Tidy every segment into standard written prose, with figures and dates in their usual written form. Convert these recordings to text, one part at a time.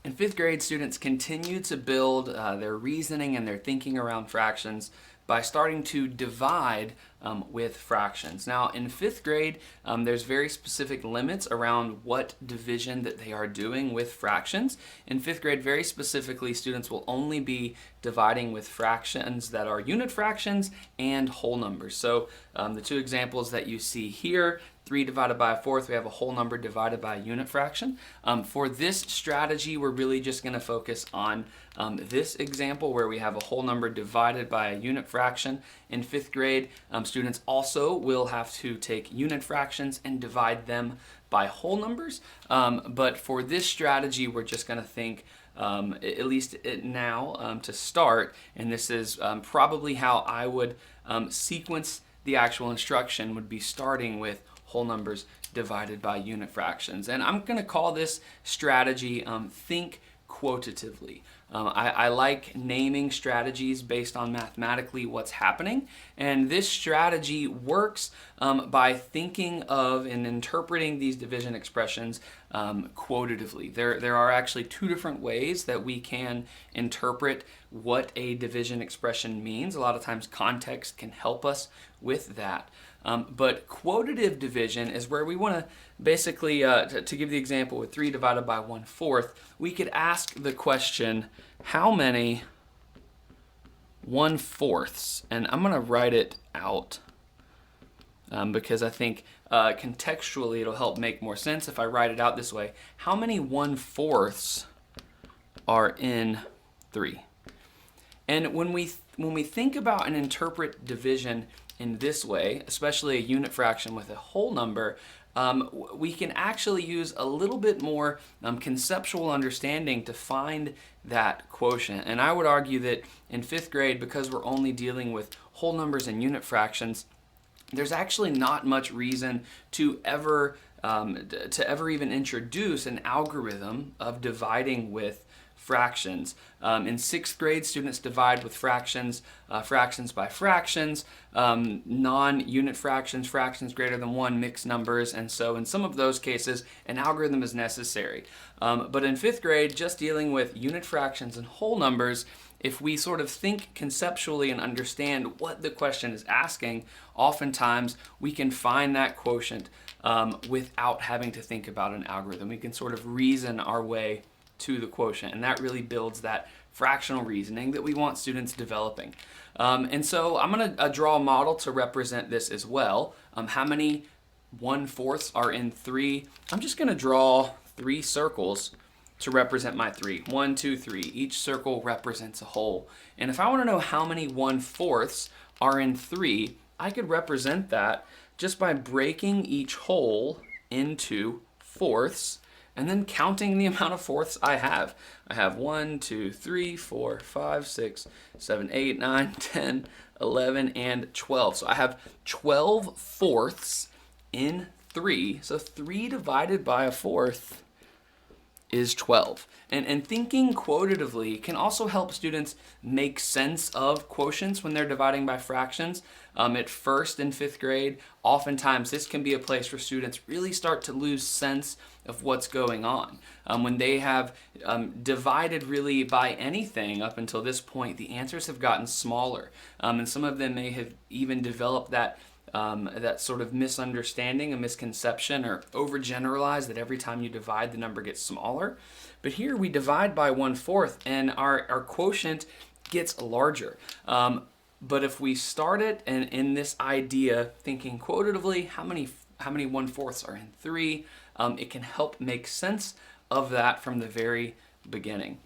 In fifth grade, students continue to build their reasoning and their thinking around fractions by starting to divide with fractions. Now, in fifth grade, there's very specific limits around what division that they are doing with fractions. In fifth grade, very specifically, students will only be dividing with fractions that are unit fractions and whole numbers. So the two examples that you see here, 3 divided by a fourth, we have a whole number divided by a unit fraction. For this strategy, we're really just going to focus on this example where we have a whole number divided by a unit fraction. In fifth grade, students also will have to take unit fractions and divide them by whole numbers. But for this strategy, we're just going to think at least now to start, and this is probably how I would sequence the actual instruction, would be starting with whole numbers divided by unit fractions. And I'm going to call this strategy think quotatively. I like naming strategies based on mathematically what's happening, and this strategy works by thinking of and interpreting these division expressions quotatively. There are actually two different ways that we can interpret what a division expression means. A lot of times context can help us with that. But quotative division is where we want to basically, to give the example with 3 divided by 1/4, we could ask the question, how many 1/4s? And I'm going to write it out because I think contextually it'll help make more sense if I write it out this way. How many 1/4s are in 3? And when we think about and interpret division in this way, especially a unit fraction with a whole number, we can actually use a little bit more conceptual understanding to find that quotient. And I would argue that in fifth grade, because we're only dealing with whole numbers and unit fractions, there's actually not much reason to ever even introduce an algorithm of dividing with fractions. In sixth grade, students divide with fractions, fractions by fractions, non-unit fractions, fractions greater than 1, mixed numbers, and so in some of those cases, an algorithm is necessary. But in fifth grade, just dealing with unit fractions and whole numbers, if we sort of think conceptually and understand what the question is asking, oftentimes we can find that quotient without having to think about an algorithm. We can sort of reason our way to the quotient, and that really builds that fractional reasoning that we want students developing. And so I'm going to draw a model to represent this as well. How many 1/4s are in 3? I'm just going to draw 3 circles to represent my 3. 1, 2, 3. Each circle represents a whole. And if I want to know how many 1/4s are in 3, I could represent that just by breaking each whole into fourths and then counting the amount of fourths I have. I have 1, 2, 3, 4, 5, 6, 7, 8, 9, 10, 11, and 12. So I have 12 fourths in 3. So 3 divided by a fourth is 12. And thinking quotatively can also help students make sense of quotients when they're dividing by fractions. At first in fifth grade, oftentimes this can be a place where students really start to lose sense of what's going on. When they have divided really by anything up until this point, the answers have gotten smaller. And some of them may have even developed that sort of misunderstanding, a misconception, or overgeneralize that every time you divide, the number gets smaller. But here we divide by 1/4 and our quotient gets larger. But if we start it and in this idea, thinking quotatively, how many 1/4s are in 3, it can help make sense of that from the very beginning.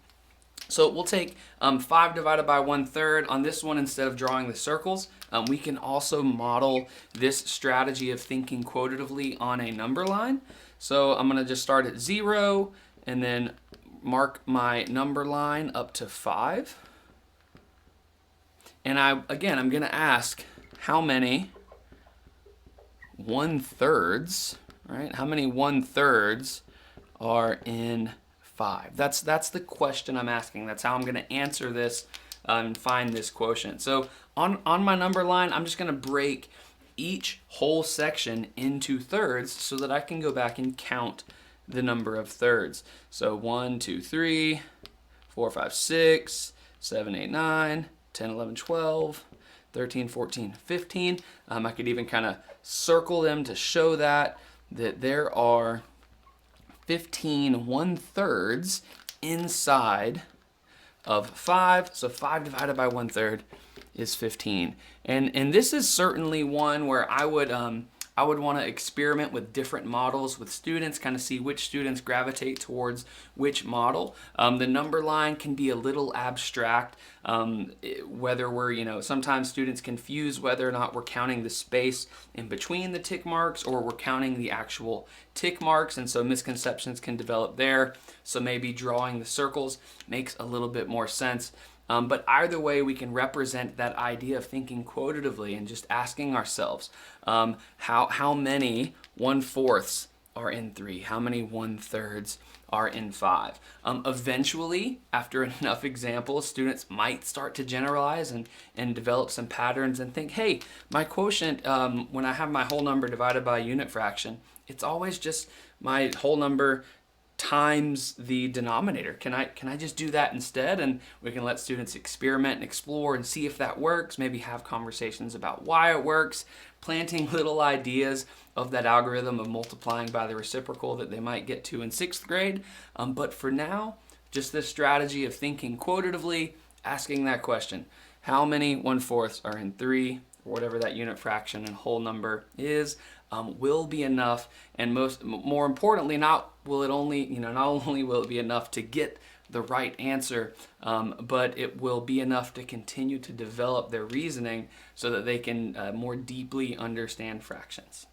So we'll take 5 divided by 1/3. On this one, instead of drawing the circles, we can also model this strategy of thinking quotatively on a number line. So I'm going to just start at 0 and then mark my number line up to 5. And I'm going to ask how many 1/3s, right? How many 1/3s are in 5? That's the question I'm asking. That's how I'm going to answer this and find this quotient. So on my number line, I'm just going to break each whole section into thirds so that I can go back and count the number of thirds. So 1, 2, 3, 4, 5, 6, 7, 8, 9, 10, 11, 12, 13, 14, 15. I could even kind of circle them to show that there are 15 1/3 inside of 5. So 5 divided by 1/3 is 15. And this is certainly one where I would want to experiment with different models with students, kind of see which students gravitate towards which model. The number line can be a little abstract, whether we're, sometimes students confuse whether or not we're counting the space in between the tick marks or we're counting the actual tick marks, and so misconceptions can develop there. So maybe drawing the circles makes a little bit more sense. But either way, we can represent that idea of thinking quotatively and just asking ourselves, how many 1/4 are in 3? How many 1/3 are in 5? Eventually, after enough examples, students might start to generalize and develop some patterns and think, hey, my quotient, when I have my whole number divided by a unit fraction, it's always just my whole number times the denominator. Can I just do that instead? And we can let students experiment and explore and see if that works, maybe have conversations about why it works, planting little ideas of that algorithm of multiplying by the reciprocal that they might get to in 6th grade. But for now, just this strategy of thinking quotatively, asking that question, how many 1/4 are in 3, or whatever that unit fraction and whole number is, will be enough. And more importantly, not only will it be enough to get the right answer, but it will be enough to continue to develop their reasoning so that they can more deeply understand fractions.